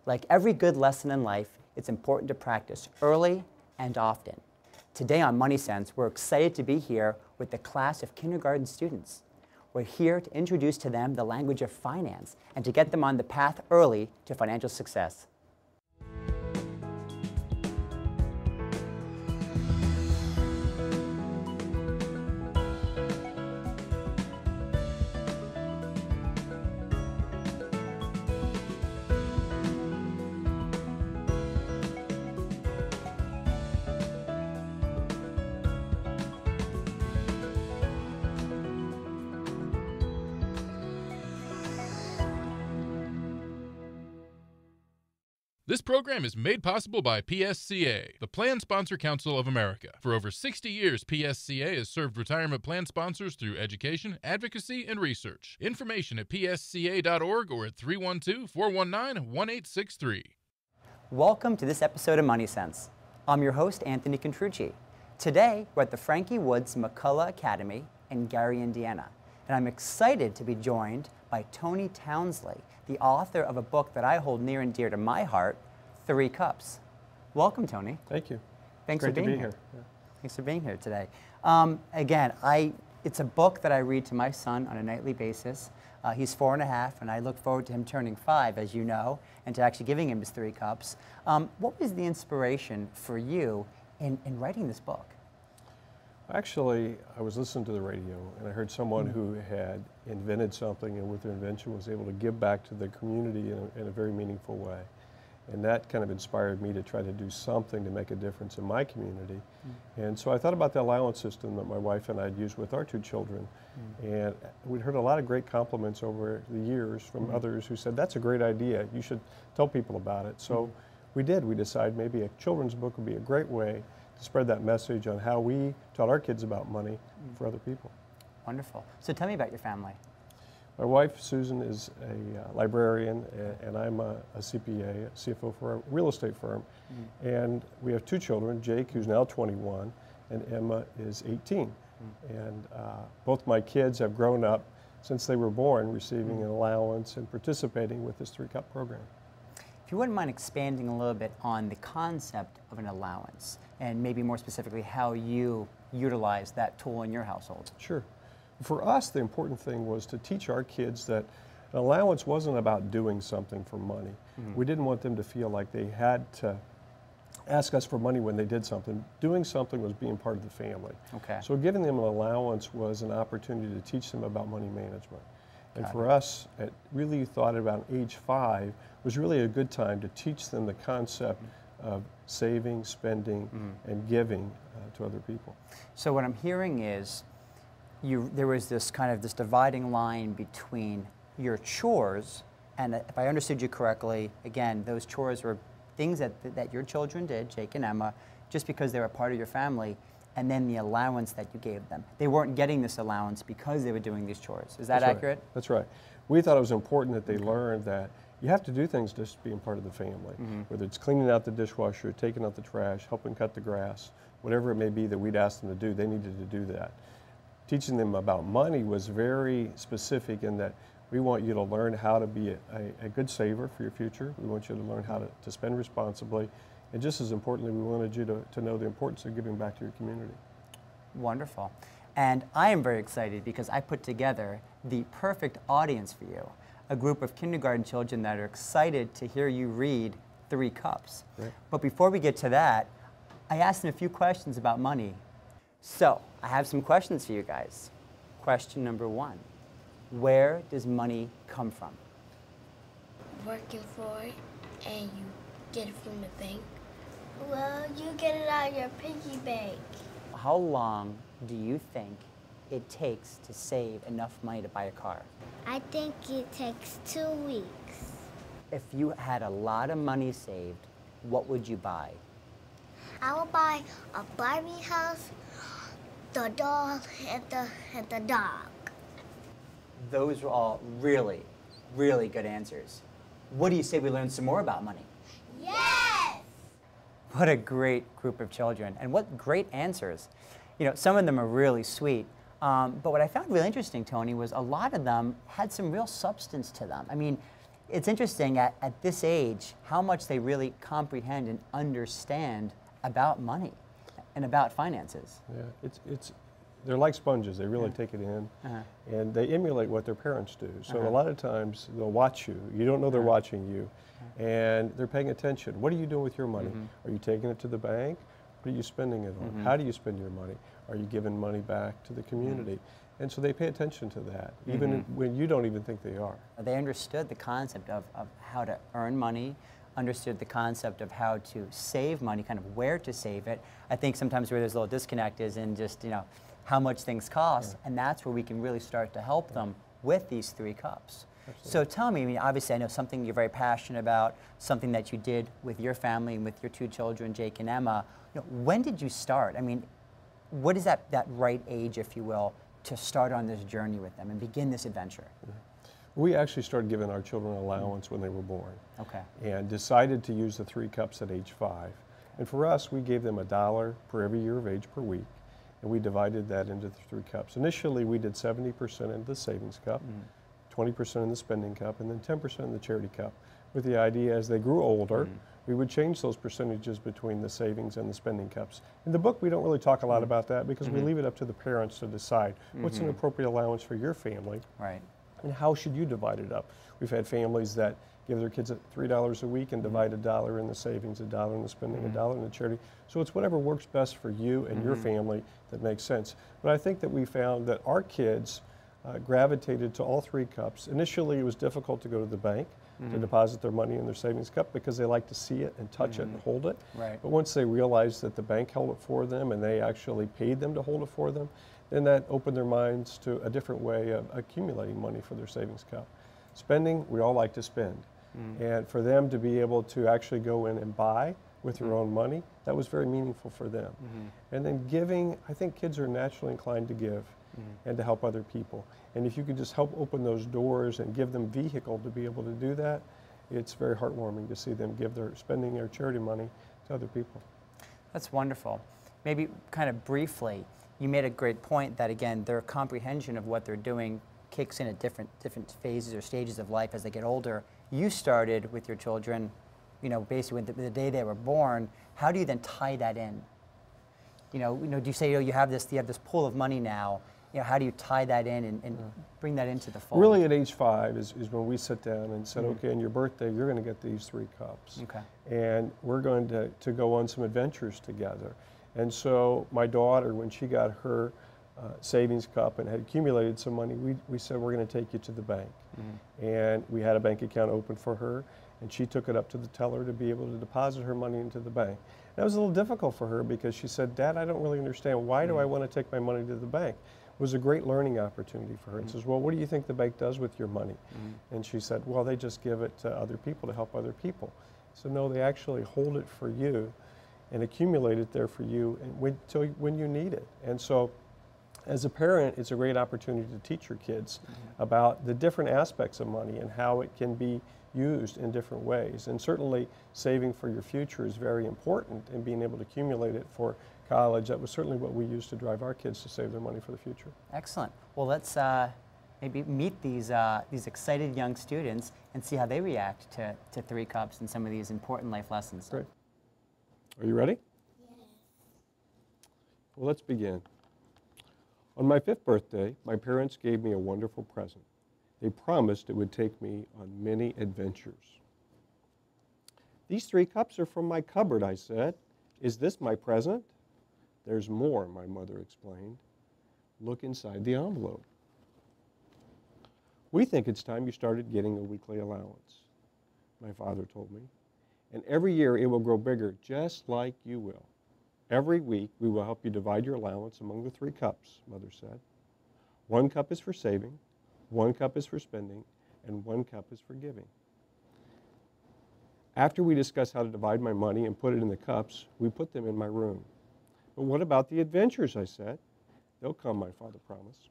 Like every good lesson in life, it's important to practice early and often. Today on Money Sense, we're excited to be here with the class of kindergarten students. We're here to introduce to them the language of finance and to get them on the path early to financial success. This program is made possible by PSCA, the Plan Sponsor Council of America. For over 60 years, PSCA has served retirement plan sponsors through education, advocacy, and research. Information at psca.org or at 312-419-1863. Welcome to this episode of Money Sense. I'm your host, Anthony Contrucci. Today, we're at the Frankie Woods McCullough Academy in Gary, Indiana. And I'm excited to be joined by Tony Townsley, the author of a book that I hold near and dear to my heart, 3 Cups. Welcome, Tony. Thank you. Thanks Great for being to be here. Yeah. Thanks for being here today. Again, it's a book that I read to my son on a nightly basis. He's 4 and a half, and I look forward to him turning 5, as you know, and to actually giving him his 3 cups. What was the inspiration for you in writing this book? Actually, I was listening to the radio, and I heard someone who had invented something, and with their invention was able to give back to the community in a very meaningful way. And that kind of inspired me to try to do something to make a difference in my community. And so I thought about the allowance system that my wife and I had used with our 2 children. And we'd heard a lot of great compliments over the years from others who said, that's a great idea, you should tell people about it. So we did. We decided maybe a children's book would be a great way to spread that message on how we taught our kids about money for other people. Wonderful. So tell me about your family. My wife, Susan, is a librarian, and I'm a CPA, a CFO for a real estate firm. And we have 2 children, Jake, who's now 21, and Emma is 18. And both my kids have grown up since they were born receiving an allowance and participating with this 3-cup program. If you wouldn't mind expanding a little bit on the concept of an allowance, and maybe more specifically how you utilize that tool in your household. Sure. For us, the important thing was to teach our kids that an allowance wasn't about doing something for money. We didn't want them to feel like they had to ask us for money when they did something. Doing something was being part of the family. Okay. So giving them an allowance was an opportunity to teach them about money management. And for us, at really thought about age 5 was really a good time to teach them the concept of saving, spending, and giving to other people. So what I'm hearing is there was this kind of this dividing line between your chores, and if I understood you correctly, again, those chores were things that your children did, Jake and Emma, just because they were part of your family, and then the allowance that you gave them. They weren't getting this allowance because they were doing these chores. Is that accurate? That's right. We thought it was important that they learned that you have to do things just being part of the family, whether it's cleaning out the dishwasher, taking out the trash, helping cut the grass, whatever it may be that we'd asked them to do, they needed to do that. Teaching them about money was very specific in that we want you to learn how to be a good saver for your future. We want you to learn how to spend responsibly. And just as importantly, we wanted you to know the importance of giving back to your community. Wonderful. And I am very excited because I put together the perfect audience for you, a group of kindergarten children that are excited to hear you read 3 Cups. Right. But before we get to that, I asked them a few questions about money. So I have some questions for you guys. Question number 1, where does money come from? Working for it, and you get it from the bank. Well, you get it out of your piggy bank. How long do you think it takes to save enough money to buy a car? I think it takes 2 weeks. If you had a lot of money saved, what would you buy? I will buy a Barbie house, the doll, and the dog. Those were all really, really good answers. What do you say we learn some more about money? Yes! What a great group of children, and what great answers. You know, some of them are really sweet, but what I found really interesting, Tony, was a lot of them had some real substance to them. I mean, it's interesting at this age how much they really comprehend and understand about money and about finances. Yeah, they're like sponges. They really take it in, and they emulate what their parents do. So a lot of times they'll watch you. You don't know they're watching you, and they're paying attention. What are you doing with your money? Are you taking it to the bank? What are you spending it on? How do you spend your money? Are you giving money back to the community? And so they pay attention to that, even when you don't even think they are. They understood the concept of how to earn money, understood the concept of how to save money, kind of where to save it. I think sometimes where there's a little disconnect is in just, how much things cost, and that's where we can really start to help them with these 3 cups. Absolutely. So tell me, I mean, obviously I know something you're very passionate about, something that you did with your family and with your 2 children, Jake and Emma. When did you start? I mean, what is that right age, if you will, to start on this journey with them and begin this adventure? We actually started giving our children allowance when they were born. Okay. And decided to use the 3 cups at age 5. And for us, we gave them $1 per every year of age per week. And we divided that into the 3 cups. Initially, we did 70% in the savings cup, 20% in the spending cup, and then 10% in the charity cup, with the idea as they grew older, we would change those percentages between the savings and the spending cups. In the book, we don't really talk a lot about that because we leave it up to the parents to decide what's an appropriate allowance for your family, and how should you divide it up. We've had families that give their kids $3 a week and divide $1 in the savings, $1 in the spending, $1 in the charity. So it's whatever works best for you and your family that makes sense. But I think that we found that our kids gravitated to all 3 cups. Initially, it was difficult to go to the bank to deposit their money in their savings cup because they like to see it and touch it and hold it. But once they realized that the bank held it for them and they actually paid them to hold it for them, then that opened their minds to a different way of accumulating money for their savings cup. Spending, we all like to spend. And for them to be able to actually go in and buy with their own money, that was very meaningful for them. And then giving, I think kids are naturally inclined to give and to help other people. And if you could just help open those doors and give them vehicle to be able to do that, it's very heartwarming to see them give their spending their charity money to other people. That's wonderful. Maybe kind of briefly, you made a great point that, again, their comprehension of what they're doing kicks in at different phases or stages of life as they get older. You started with your children, basically the day they were born. How do you then tie that in? Do you say, you have this pool of money now? How do you tie that in and bring that into the fold? Really, at age 5 is when we sit down and said, okay, on your birthday, you're going to get these 3 cups. Okay. And we're going to go on some adventures together. And so my daughter, when she got her savings cup and had accumulated some money, we said, we're going to take you to the bank. And we had a bank account open for her, and she took it up to the teller to be able to deposit her money into the bank. That was a little difficult for her because she said, Dad, I don't really understand. Why do I want to take my money to the bank? It was a great learning opportunity for her. And says, well, what do you think the bank does with your money? And she said, well, they just give it to other people to help other people. So no, they actually hold it for you and accumulate it there for you until when you need it. And so as a parent, it's a great opportunity to teach your kids about the different aspects of money and how it can be used in different ways. And certainly saving for your future is very important, and being able to accumulate it for college. That was certainly what we used to drive our kids to save their money for the future. Excellent. Well, let's maybe meet these excited young students and see how they react to 3 cups and some of these important life lessons. Great. Are you ready? Yeah. Well, let's begin. On my 5th birthday, my parents gave me a wonderful present. They promised it would take me on many adventures. These 3 cups are from my cupboard, I said. Is this my present? There's more, my mother explained. Look inside the envelope. We think it's time you started getting a weekly allowance, my father told me. And every year it will grow bigger, just like you will. Every week we will help you divide your allowance among the 3 cups, Mother said. 1 cup is for saving, 1 cup is for spending, and 1 cup is for giving. After we discuss how to divide my money and put it in the cups, we put them in my room. But what about the adventures, I said. They'll come, my father promised.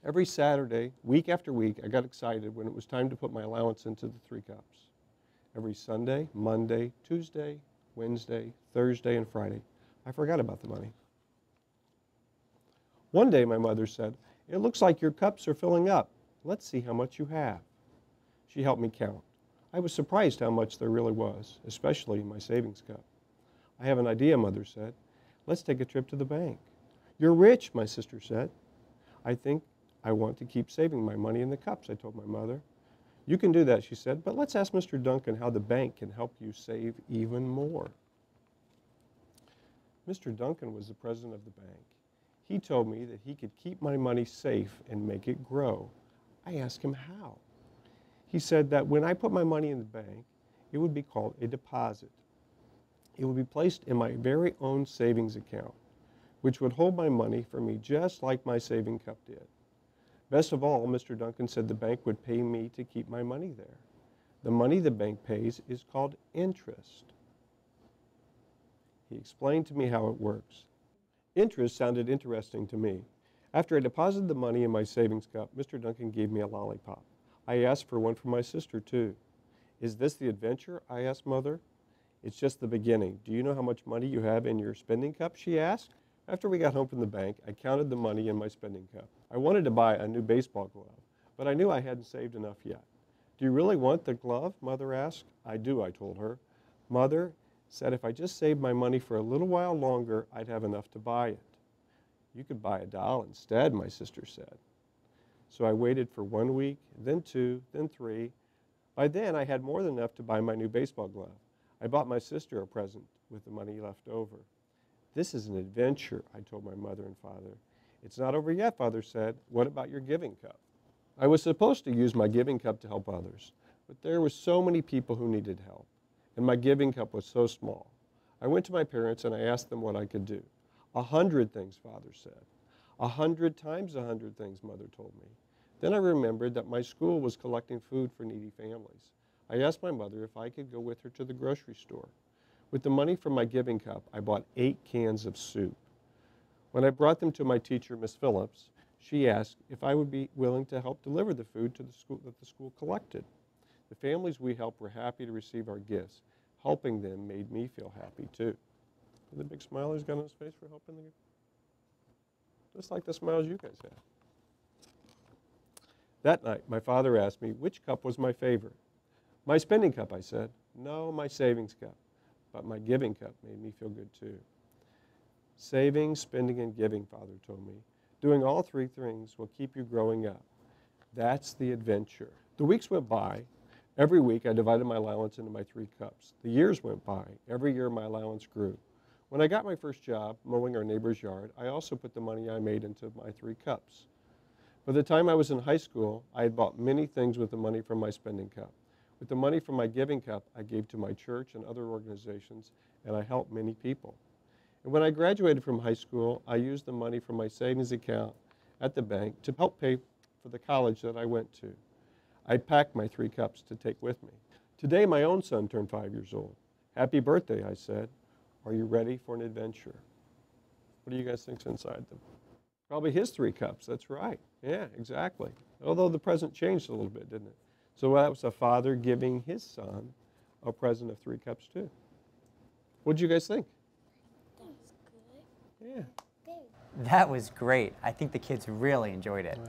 Every Saturday, week after week, I got excited when it was time to put my allowance into the 3 cups. Every Sunday, Monday, Tuesday, Wednesday, Thursday, and Friday, I forgot about the money. One day, my mother said, it looks like your cups are filling up. Let's see how much you have. She helped me count. I was surprised how much there really was, especially in my savings cup. I have an idea, Mother said. Let's take a trip to the bank. You're rich, my sister said. I think I want to keep saving my money in the cups, I told my mother. You can do that, she said, but let's ask Mr. Duncan how the bank can help you save even more. Mr. Duncan was the president of the bank. He told me that he could keep my money safe and make it grow. I asked him how. He said that when I put my money in the bank, it would be called a deposit. It would be placed in my very own savings account, which would hold my money for me just like my saving cup did. Best of all, Mr. Duncan said the bank would pay me to keep my money there. The money the bank pays is called interest. He explained to me how it works. Interest sounded interesting to me. After I deposited the money in my savings cup, Mr. Duncan gave me a lollipop. I asked for one for my sister, too. Is this the adventure? I asked Mother. It's just the beginning. Do you know how much money you have in your spending cup? She asked. After we got home from the bank, I counted the money in my spending cup. I wanted to buy a new baseball glove, but I knew I hadn't saved enough yet. Do you really want the glove? Mother asked. I do, I told her. Mother said if I just saved my money for a little while longer, I'd have enough to buy it. You could buy a doll instead, my sister said. So I waited for 1 week, then 2, then 3. By then, I had more than enough to buy my new baseball glove. I bought my sister a present with the money left over. This is an adventure, I told my mother and father. It's not over yet, Father said. What about your giving cup? I was supposed to use my giving cup to help others, but there were so many people who needed help, and my giving cup was so small. I went to my parents and I asked them what I could do. 100 things, Father said. 100 times 100 things, Mother told me. Then I remembered that my school was collecting food for needy families. I asked my mother if I could go with her to the grocery store. With the money from my giving cup, I bought 8 cans of soup. When I brought them to my teacher, Miss Phillips, she asked if I would be willing to help deliver the food to the school that the school collected. The families we helped were happy to receive our gifts. Helping them made me feel happy too. See the big smile he's got on his face for helping them? Just like the smiles you guys have. That night, my father asked me which cup was my favorite. My spending cup, I said. No, my savings cup. But my giving cup made me feel good too. Saving, spending, and giving, Father told me. Doing all 3 things will keep you growing up. That's the adventure. The weeks went by. Every week I divided my allowance into my 3 cups. The years went by. Every year my allowance grew. When I got my first job, mowing our neighbor's yard, I also put the money I made into my 3 cups. By the time I was in high school, I had bought many things with the money from my spending cup. With the money from my giving cup, I gave to my church and other organizations, and I helped many people. And when I graduated from high school, I used the money from my savings account at the bank to help pay for the college that I went to. I packed my 3 cups to take with me. Today, my own son turned 5 years old. Happy birthday, I said. Are you ready for an adventure? What do you guys think's inside them? Probably his 3 cups, that's right. Yeah, exactly. Although the present changed a little bit, didn't it? So that was a father giving his son a present of 3 cups too. What did you guys think? That was good. Yeah. That was great. I think the kids really enjoyed it.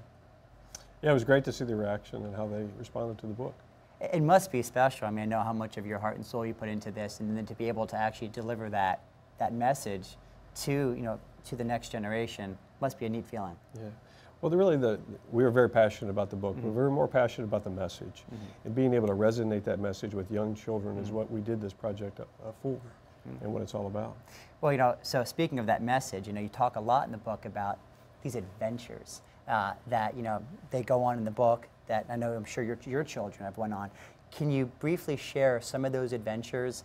Yeah, it was great to see the reaction and how they responded to the book. It must be special. I mean, I know how much of your heart and soul you put into this, and then to be able to actually deliver that message to the next generation must be a neat feeling. Yeah. Well, we were very passionate about the book. We were more passionate about the message. And being able to resonate that message with young children is what we did this project for and what it's all about. Well, so speaking of that message, you talk a lot in the book about these adventures that, they go on in the book that I know I'm sure your children have went on. Can you briefly share some of those adventures,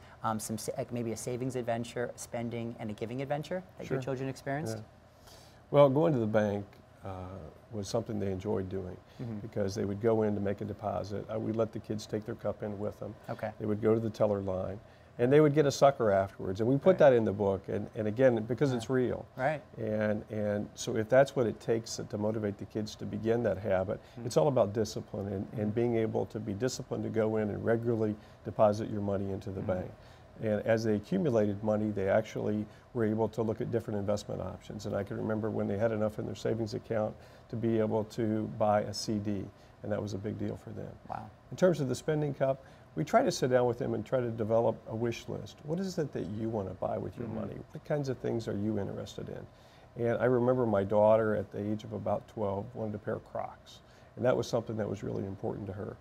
maybe a savings adventure, spending, and a giving adventure that your children experienced? Yeah. Well, going to the bank was something they enjoyed doing because they would go in to make a deposit. We'd let the kids take their cup in with them. Okay. They would go to the teller line, and they would get a sucker afterwards. And we put that in the book, and again, because it's real. Right. And so if that's what it takes to motivate the kids to begin that habit, it's all about discipline and being able to be disciplined to go in and regularly deposit your money into the bank. And as they accumulated money, they actually were able to look at different investment options. And I can remember when they had enough in their savings account to be able to buy a CD. and that was a big deal for them. Wow. In terms of the spending cup, we try to sit down with them and try to develop a wish list. What is it that you want to buy with your money? What kinds of things are you interested in? And I remember my daughter at the age of about 12 wanted a pair of Crocs. And that was something that was really important to her.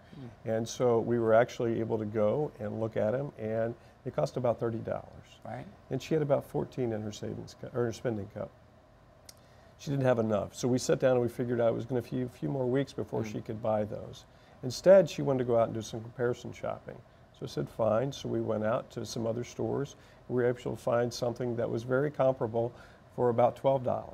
And so we were actually able to go and look at them, and they cost about $30. Right. And she had about 14 in her savings cup, or her spending cup. She didn't have enough. So we sat down and we figured out it was going to be a few more weeks before she could buy those. Instead, she wanted to go out and do some comparison shopping. So I said, fine. So we went out to some other stores. We were able to find something that was very comparable for about $12.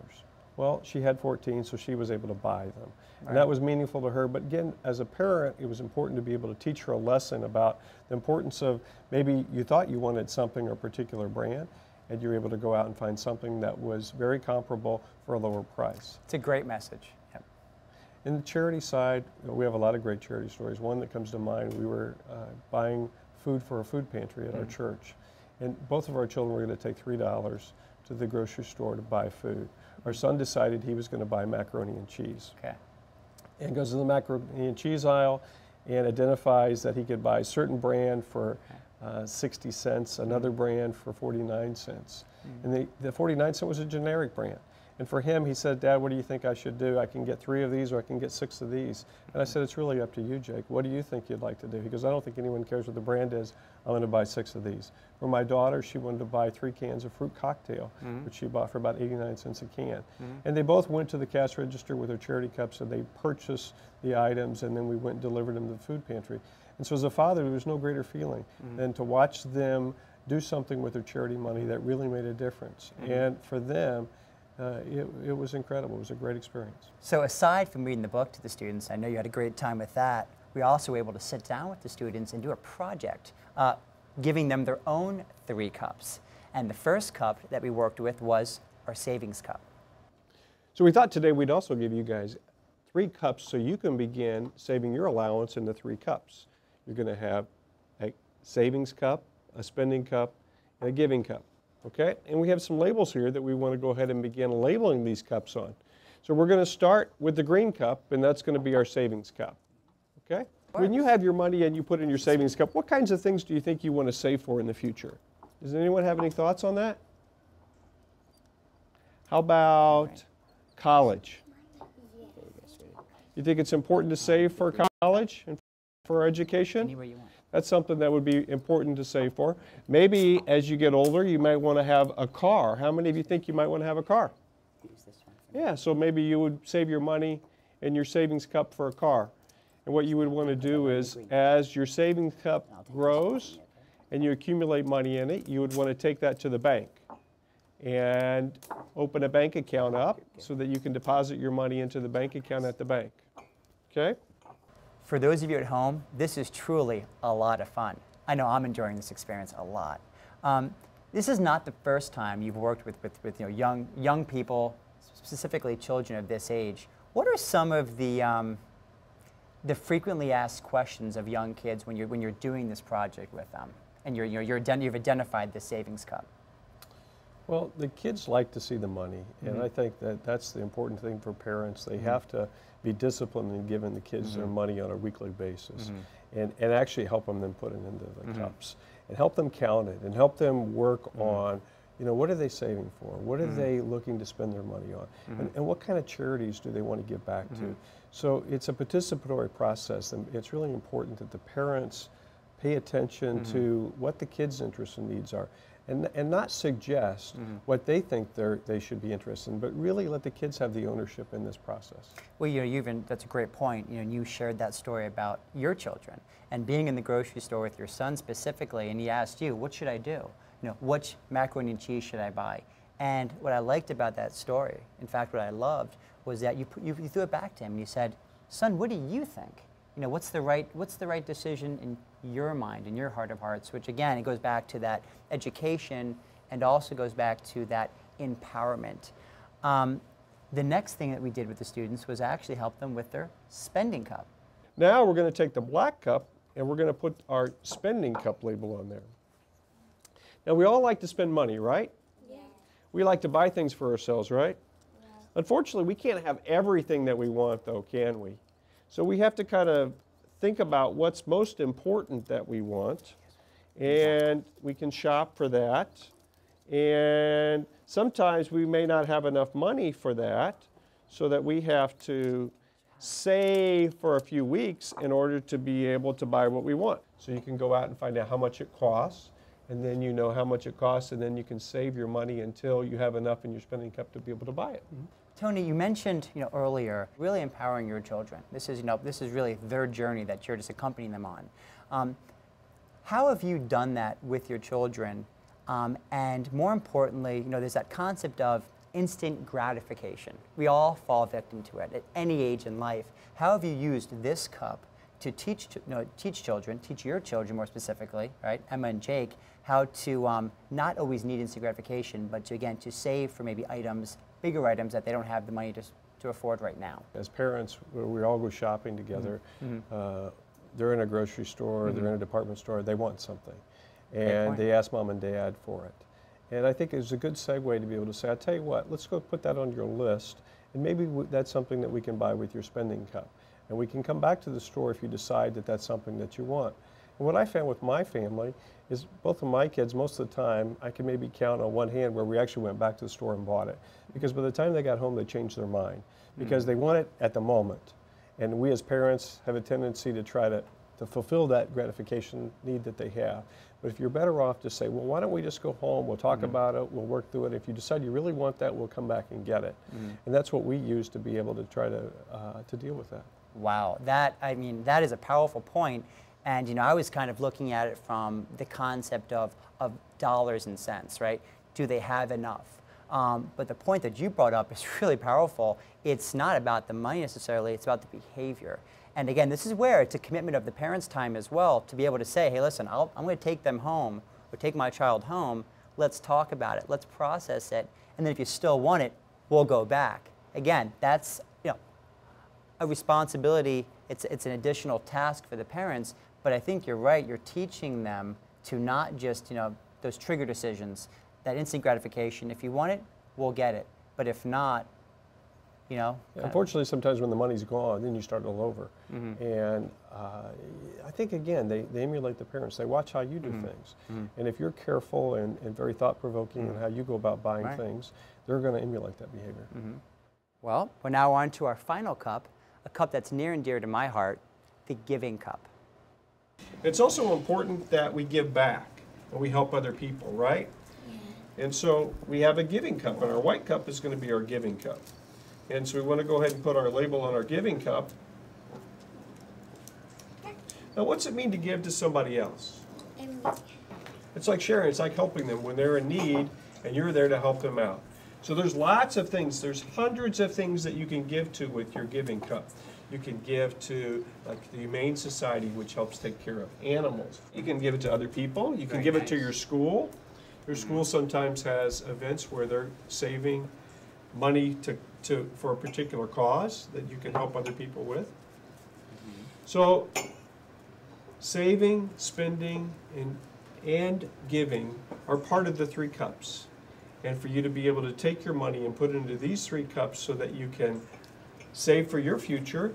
Well, she had 14, so she was able to buy them. Right. And that was meaningful to her. But again, as a parent, it was important to be able to teach her a lesson about the importance of maybe you thought you wanted something or a particular brand, and you were able to go out and find something that was very comparable for a lower price. It's a great message. Yep. In the charity side, we have a lot of great charity stories. One that comes to mind, we were buying food for a food pantry at our church. And both of our children were going to take $3 to the grocery store to buy food. Our son decided he was going to buy macaroni and cheese. Okay. And goes to the macaroni and cheese aisle and identifies that he could buy a certain brand for 60 cents, another brand for 49 cents. And the 49 cent was a generic brand. And for him, he said, Dad, what do you think I should do? I can get 3 of these or I can get 6 of these. And I said, it's really up to you, Jake. What do you think you'd like to do? He goes, I don't think anyone cares what the brand is. I'm going to buy 6 of these. For my daughter, she wanted to buy 3 cans of fruit cocktail, which she bought for about 89 cents a can. And they both went to the cash register with their charity cups and they purchased the items, and then we went and delivered them to the food pantry. And so as a father, there was no greater feeling than to watch them do something with their charity money that really made a difference. And for them, it was incredible. It was a great experience. So aside from reading the book to the students, I know you had a great time with that, we also were able to sit down with the students and do a project, giving them their own 3 cups. And the first cup that we worked with was our savings cup. So we thought today we'd also give you guys 3 cups so you can begin saving your allowance in the 3 cups. You're going to have a savings cup, a spending cup, and a giving cup. Okay, and we have some labels here that we want to go ahead and begin labeling these cups on. So we're going to start with the green cup, and that's going to be our savings cup. Okay? When you have your money and you put it in your savings cup, what kinds of things do you think you want to save for in the future? Does anyone have any thoughts on that? How about college? You think it's important to save for college and for education? Anywhere you want. That's something that would be important to save for. Maybe as you get older, you might want to have a car. How many of you think you might want to have a car? Use this one. Yeah, so maybe you would save your money in your savings cup for a car. And what you would want to do is, as your savings cup grows and you accumulate money in it, you would want to take that to the bank and open a bank account up so that you can deposit your money into the bank account at the bank. Okay? For those of you at home, this is truly a lot of fun. I know I'm enjoying this experience a lot. This is not the first time you've worked with young people, specifically children of this age. What are some of the frequently asked questions of young kids when you're doing this project with them, and you've identified the savings cup? Well, the kids like to see the money, and I think that that's the important thing for parents. They have to be disciplined in giving the kids their money on a weekly basis, and actually help them then put it into the cups, and help them count it, and help them work on, what are they saving for? What are they looking to spend their money on? And what kind of charities do they want to give back to? So it's a participatory process, and it's really important that the parents pay attention to what the kids' interests and needs are. And not suggest what they think they should be interested in, but really let the kids have the ownership in this process. Well, that's a great point. You shared that story about your children and being in the grocery store with your son specifically, and he asked you, what should I do? Which macaroni and cheese should I buy? And what I liked about that story, in fact, what I loved, was that you threw it back to him and you said, son, what do you think? What's the right decision in your mind, in your heart of hearts? Which again, it goes back to that education and also goes back to that empowerment. The next thing that we did with the students was actually help them with their spending cup. Now we're going to take the black cup and we're going to put our spending cup label on there. Now we all like to spend money, right? Yeah. We like to buy things for ourselves, right? Yeah. Unfortunately, we can't have everything that we want though, can we? So we have to kind of think about what's most important that we want, and we can shop for that. And sometimes we may not have enough money for that, so that we have to save for a few weeks in order to be able to buy what we want. So you can go out and find out how much it costs, and then you know how much it costs, and then you can save your money until you have enough in your spending cup to be able to buy it. Mm-hmm. Tony, you mentioned earlier really empowering your children. This is really their journey that you're just accompanying them on. How have you done that with your children? And more importantly, there's that concept of instant gratification. We all fall victim to it at any age in life. How have you used this cup to teach your children more specifically, right, Emma and Jake, how to not always need instant gratification, but to save for maybe bigger items that they don't have the money to afford right now? As parents, we all go shopping together. Mm-hmm. They're in a grocery store, mm-hmm. they're in a department store, they want something. And they ask mom and dad for it. And I think it's a good segue to be able to say, I'll tell you what, let's go put that on your list, and maybe that's something that we can buy with your spending cup. And we can come back to the store if you decide that that's something that you want. And what I found with my family is both of my kids, most of the time, I can maybe count on one hand where we actually went back to the store and bought it. Because by the time they got home, they changed their mind. Because they want it at the moment. And we as parents have a tendency to try to fulfill that gratification need that they have. But if you're better off to say, well, why don't we just go home, we'll talk about it, we'll work through it. If you decide you really want that, we'll come back and get it. And that's what we use to be able to try to deal with that. Wow, that is a powerful point. And I was kind of looking at it from the concept of dollars and cents, right? Do they have enough? But the point that you brought up is really powerful. It's not about the money necessarily, it's about the behavior. And again, this is where it's a commitment of the parents' time as well to be able to say, hey, listen, I'm going to take them home, or take my child home, let's talk about it, let's process it, and then if you still want it, we'll go back. Again, that's a responsibility, it's an additional task for the parents, but I think you're right, you're teaching them to not just, those trigger decisions, that instant gratification. If you want it, we'll get it, but if not, unfortunately, sometimes when the money's gone, then you start all over. Mm-hmm. And I think, again, they emulate the parents. They watch how you do mm-hmm. things. Mm-hmm. And if you're careful and very thought-provoking mm-hmm. in how you go about buying things, they're going to emulate that behavior. Mm-hmm. Well, we're now on to our final cup, a cup that's near and dear to my heart, the giving cup. It's also important that we give back and we help other people, right? Yeah. And so we have a giving cup, and our white cup is going to be our giving cup. And so we want to go ahead and put our label on our giving cup. Now, what's it mean to give to somebody else? It's like sharing. It's like helping them when they're in need, and you're there to help them out. So there's lots of things. There's hundreds of things that you can give to with your giving cup. You can give to like the Humane Society, which helps take care of animals. You can give it to other people. You can give it to your school. Your school sometimes has events where they're saving money for a particular cause that you can help other people with. So saving, spending, and giving are part of the three cups. And for you to be able to take your money and put it into these three cups so that you can save for your future,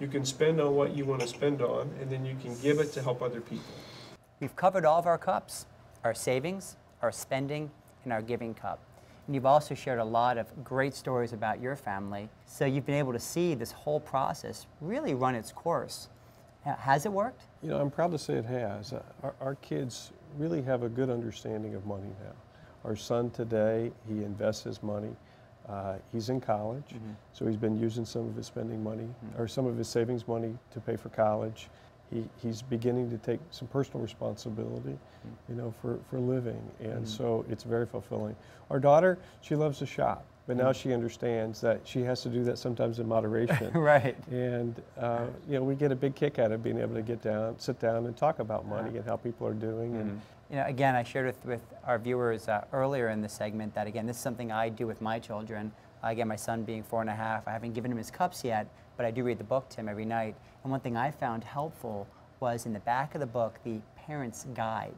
you can spend on what you want to spend on, and then you can give it to help other people. We've covered all of our cups, our savings, our spending, and our giving cup. And you've also shared a lot of great stories about your family. So you've been able to see this whole process really run its course. Has it worked? I'm proud to say it has. Our kids really have a good understanding of money now. Our son today, he invests his money. He's in college, mm-hmm. so he's been using some of his spending money, mm-hmm. or some of his savings money to pay for college. He's beginning to take some personal responsibility, for living, and so it's very fulfilling. Our daughter, she loves to shop, but now she understands that she has to do that sometimes in moderation. Right. And we get a big kick out of being able to sit down and talk about money and how people are doing. Mm-hmm. And again, I shared with our viewers earlier in the segment that again, this is something I do with my children. Again, my son being 4.5, I haven't given him his cups yet, but I do read the book to him every night. And one thing I found helpful was in the back of the book, the parent's guide.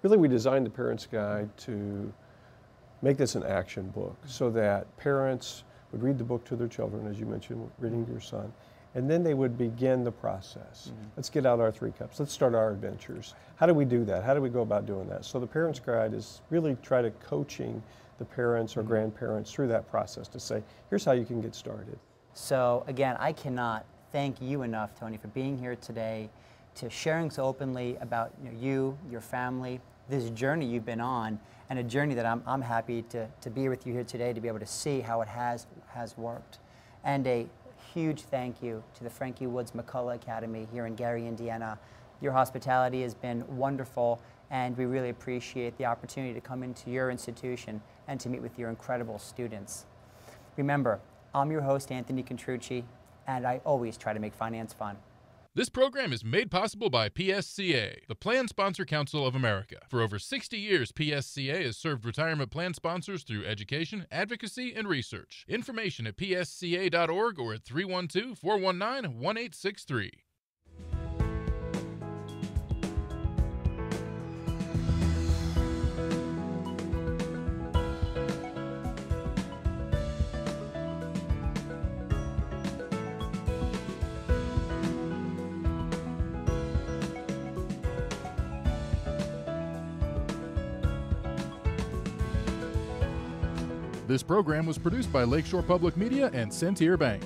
Really, we designed the parent's guide to make this an action book so that parents would read the book to their children, as you mentioned, reading to your son, And then they would begin the process. Let's get out our 3 cups. Let's start our adventures. How do we do that? How do we go about doing that? So the Parents Guide is really try to coaching the parents or grandparents through that process to say, here's how you can get started. So again, I cannot thank you enough, Tony, for being here today, to sharing so openly about you, your family, this journey you've been on, and a journey that I'm happy to be with you here today to be able to see how it has worked. And a huge thank you to the Frankie Woods McCullough Academy here in Gary, Indiana. Your hospitality has been wonderful, and we really appreciate the opportunity to come into your institution and to meet with your incredible students. Remember, I'm your host, Anthony Contrucci, and I always try to make finance fun. This program is made possible by PSCA, the Plan Sponsor Council of America. For over 60 years, PSCA has served retirement plan sponsors through education, advocacy, and research. Information at psca.org or at 312-419-1863. This program was produced by Lakeshore Public Media and Centier Bank.